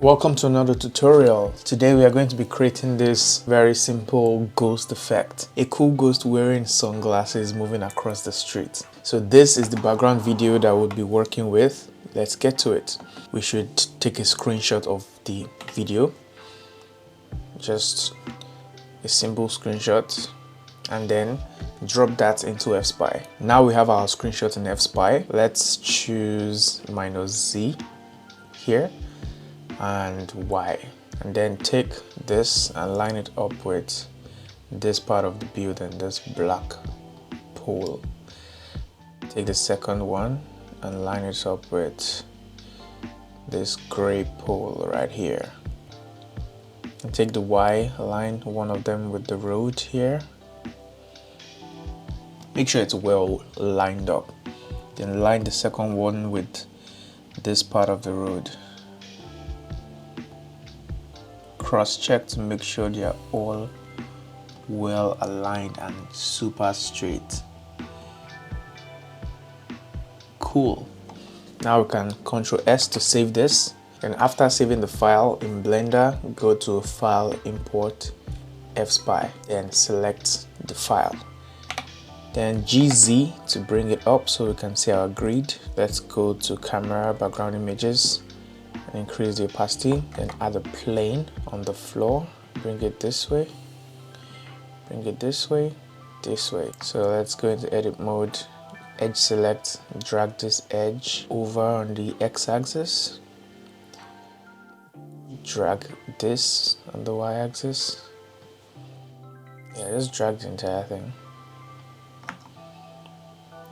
Welcome to another tutorial. Today we are going to be creating this very simple ghost effect. A cool ghost wearing sunglasses moving across the street. So this is the background video that we'll be working with. Let's get to it. We should take a screenshot of the video. Just a simple screenshot and then drop that into FSpy. Now we have our screenshot in FSpy. Let's choose -Z here and Y, and then take this and line it up with this part of the building, this black pole. Take the second one and line it up with this gray pole right here, and take the Y, line one of them with the road here. Make sure it's well lined up, then line the second one with this part of the road. Cross-check to make sure they are all well aligned and super straight. Cool. Now we can Ctrl S to save this, and after saving the file in Blender, go to File, Import, FSpy, and select the file. Then GZ to bring it up so we can see our grid. Let's go to Camera, Background Images, and increase the opacity, then add a plane on the floor, bring it this way, bring it this way, this way. So let's go into edit mode, edge select, drag this edge over on the x-axis, drag this on the y-axis. Yeah, just drag the entire thing,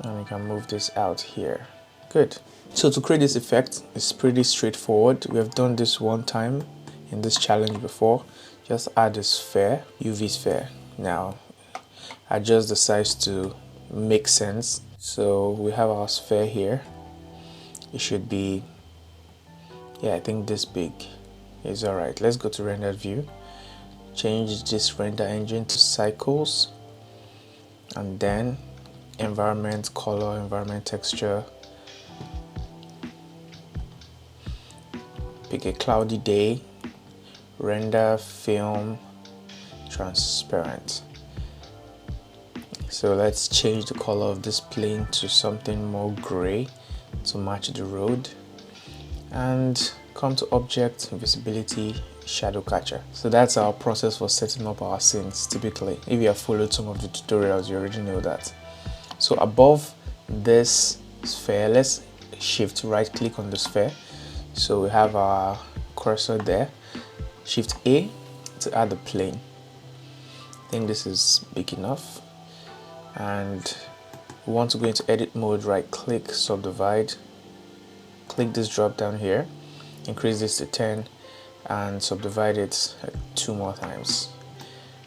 and we can move this out here. Good. So to create this effect, it's pretty straightforward. We have done this one time in this challenge before. Just add a sphere, UV sphere. Now adjust the size to make sense. So we have our sphere here. It should be, yeah, I think this big is alright. Let's go to render view, change this render engine to cycles, and then environment, color, environment texture. Pick a cloudy day, render film transparent. So let's change the color of this plane to something more gray to match the road, and come to object, visibility, shadow catcher. So that's our process for setting up our scenes. Typically, if you have followed some of the tutorials, you already know that. So above this sphere, let's shift right click on the sphere. So we have our cursor there, shift A to add the plane. I think this is big enough, and we want to go into edit mode, right click, subdivide, click this drop down here, increase this to 10 and subdivide it 2 more times.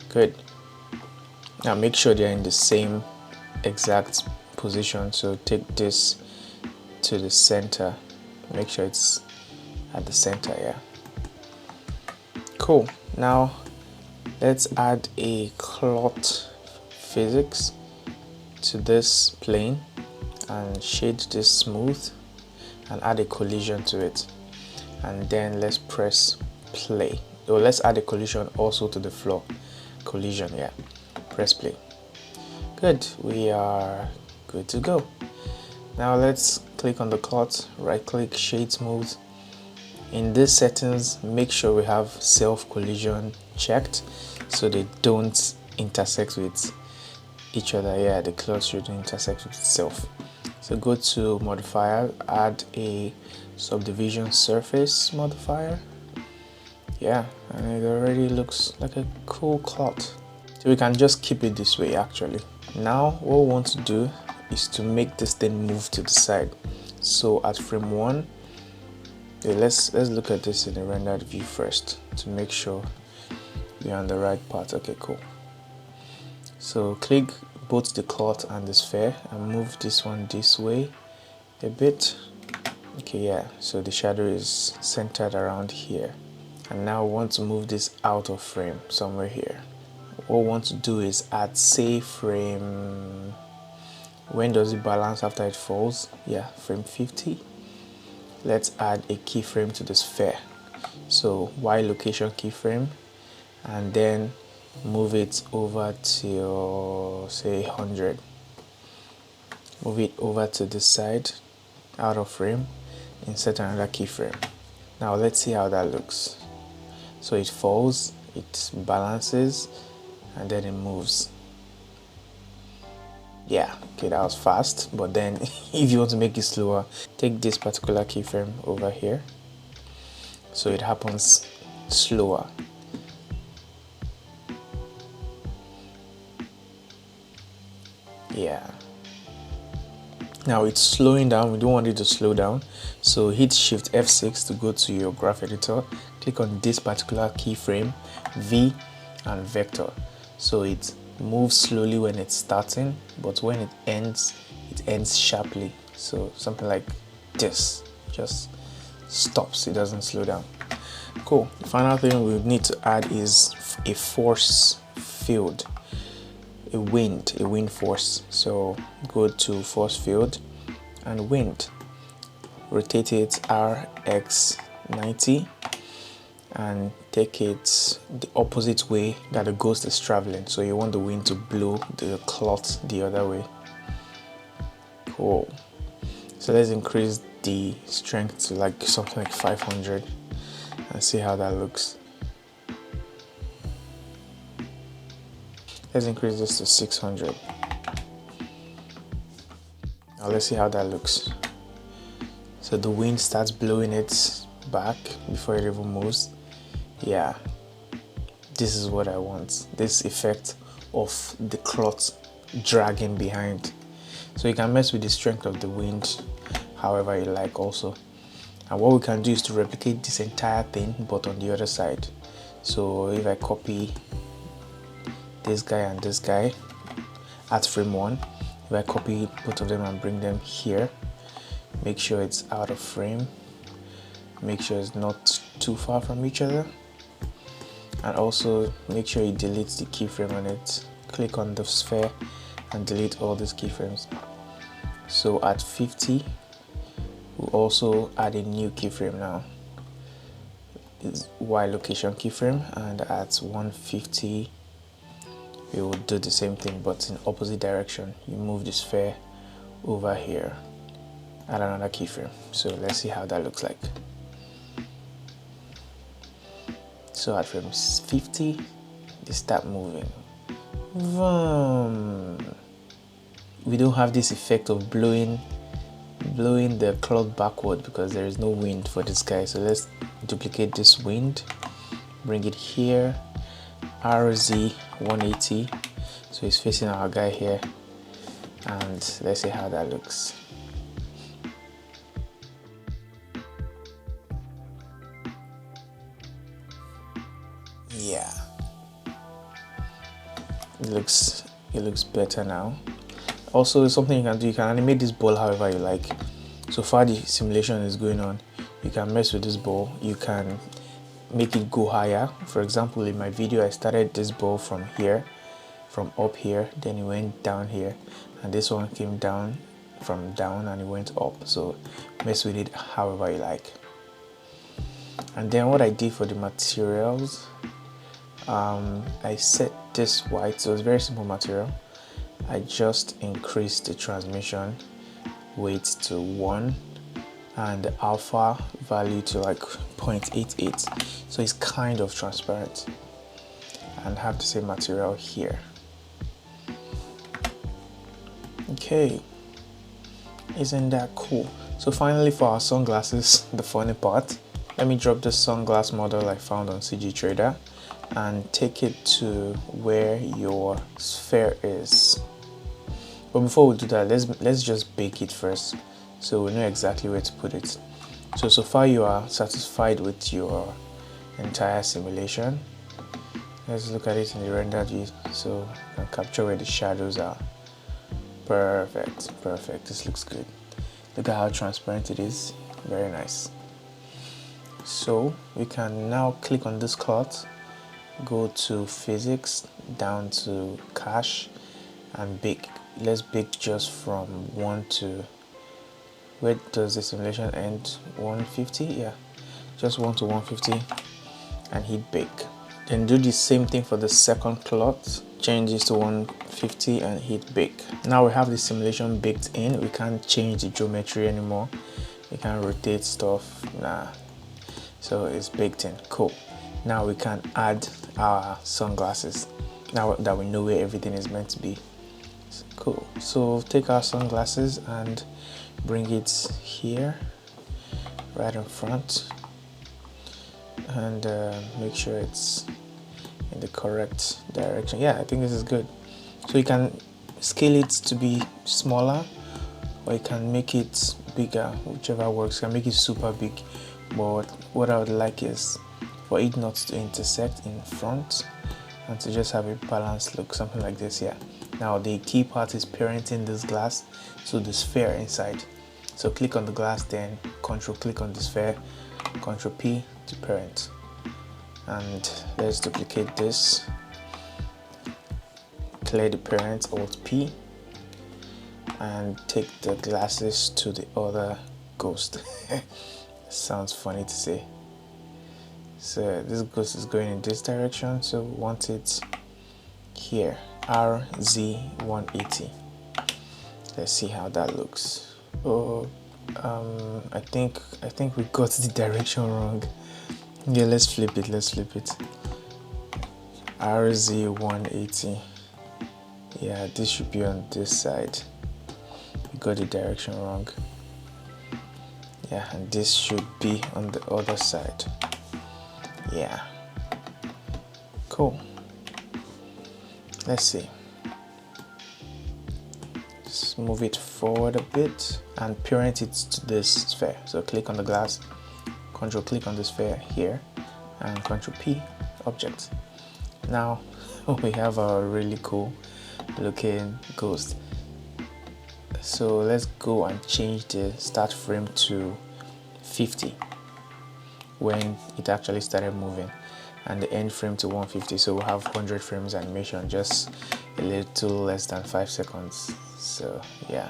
Good. Now make sure they're in the same exact position, so take this to the center, make sure it's at the center. Yeah, cool. Now let's add a cloth physics to this plane and shade this smooth and add a collision to it, and then let's press play. So let's add a collision also to the floor. Collision, yeah, press play. Good, we are good to go. Now let's click on the cloth, right click, shade smooth. In these settings, make sure we have self collision checked so they don't intersect with each other. Yeah, the cloth shouldn't intersect with itself. So go to modifier, add a subdivision surface modifier. Yeah, and it already looks like a cool cloth. So we can just keep it this way actually. Now what we want to do is to make this thing move to the side. So at frame 1, okay, let's look at this in the rendered view first to make sure we're on the right part. Okay, cool. So click both the cloth and the sphere and move this one this way a bit. Okay, yeah, so the shadow is centered around here, and now we want to move this out of frame somewhere here. What we want to do is add, say, frame, when does it balance after it falls? Yeah, frame 50. Let's add a keyframe to the sphere. So Y location keyframe, and then move it over to say 100. Move it over to this side, out of frame, insert another keyframe. Now let's see how that looks. So it falls, it balances, and then it moves. Yeah, okay, that was fast, but then if you want to make it slower, take this particular keyframe over here so it happens slower. Yeah. Now it's slowing down, we don't want it to slow down, so hit Shift F6 to go to your graph editor, click on this particular keyframe, V and vector. So it moves slowly when it's starting, but when it ends sharply. So something like this, just stops, it doesn't slow down. Cool. The final thing we need to add is a force field, a wind force. So go to force field and wind, rotate it RX 90 and take it the opposite way that the ghost is traveling. So you want the wind to blow the cloth the other way. Cool. So let's increase the strength to like something like 500 and see how that looks. Let's increase this to 600. Now let's see how that looks. So the wind starts blowing it back before it even moves. Yeah, this is what I want, this effect of the cloth dragging behind. So you can mess with the strength of the wind however you like also. And what we can do is to replicate this entire thing but on the other side. So if I copy this guy and this guy at frame 1, if I copy both of them and bring them here, make sure it's out of frame, make sure it's not too far from each other, and also make sure you delete the keyframe on it. Click on the sphere and delete all these keyframes. So at 50 we'll also add a new keyframe now, it's Y location keyframe, and at 150 we will do the same thing but in opposite direction. You move the sphere over here, add another keyframe. So let's see how that looks like. So at frame 50 they start moving. Vroom. We don't have this effect of blowing the cloth backward because there is no wind for this guy. So let's duplicate this wind, bring it here, RZ 180, so he's facing our guy here, and let's see how that looks. Yeah, it looks better now. Also, something you can do, you can animate this ball however you like. So far the simulation is going on, you can mess with this ball, you can make it go higher. For example, in my video I started this ball from here, from up here, then it went down here, and this one came down from down and it went up. So mess with it however you like. And then what I did for the materials, I set this white, so it's very simple material. I just increased the transmission weight to 1 and the alpha value to like 0.88, so it's kind of transparent, and have the same material here. Okay, isn't that cool? So finally for our sunglasses, the funny part, let me drop this sunglass model I found on CG Trader and take it to where your sphere is. But before we do that, let's just bake it first so we know exactly where to put it. So far you are satisfied with your entire simulation. Let's look at it in the render view so you can capture where the shadows are. Perfect, this looks good. Look at how transparent it is, very nice. So we can now click on this cloth, go to physics, down to cache, and bake. Let's bake just from 1 to, where does the simulation end? 150? Yeah. just 1 to 150 and hit bake. Then do the same thing for the second cloth, change this to 150 and hit bake. Now we have the simulation baked in. We can't change the geometry anymore. We can't rotate stuff, nah. So it's baked in, cool. Now we can add our sunglasses, now that we know where everything is meant to be. Cool, so take our sunglasses and bring it here, right in front, and make sure it's in the correct direction. Yeah, I think this is good. So you can scale it to be smaller, or you can make it bigger, whichever works. You can make it super big, but what I would like is for it not to intersect in front and to just have a balanced look, something like this. Yeah. Now the key part is parenting this glass to the sphere inside. So click on the glass, then control click on the sphere, control P to parent. And let's duplicate this, clear the parent, Alt P, and take the glasses to the other ghost. Sounds funny to say. So this ghost is going in this direction, so we want it here, RZ180. Let's see how that looks. Oh, I think we got the direction wrong. Yeah, let's flip it. RZ180. Yeah, this should be on this side. We got the direction wrong. Yeah, and this should be on the other side. Yeah, cool. Let's see. Just move it forward a bit and parent it to this sphere. So click on the glass, control click on the sphere here, and control P, object. Now we have a really cool looking ghost. So let's go and change the start frame to 50 when it actually started moving, and the end frame to 150. So we'll have 100 frames animation, just a little less than 5 seconds. So yeah,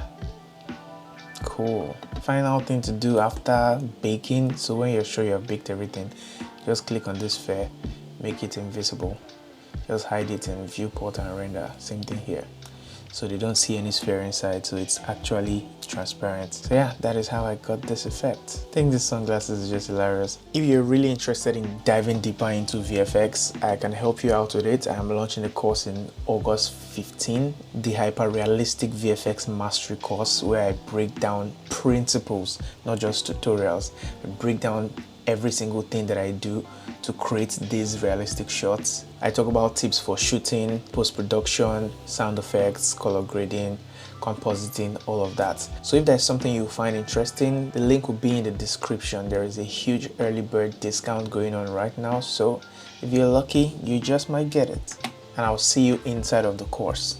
cool. Final thing to do after baking, so when you're sure you have baked everything, just click on this sphere, make it invisible, just hide it in viewport and render. Same thing here, so they don't see any sphere inside, so it's actually transparent. So yeah, that is how I got this effect. I think this sunglasses is just hilarious. If you're really interested in diving deeper into VFX, I can help you out with it. I'm launching a course in August 15, the hyper realistic VFX mastery course, where I break down principles, not just tutorials. I break down every single thing that I do to create these realistic shots. I talk about tips for shooting, post-production, sound effects, color grading, compositing, all of that. So if there's something you find interesting, the link will be in the description. There is a huge early bird discount going on right now, so if you're lucky, you just might get it. And I'll see you inside of the course.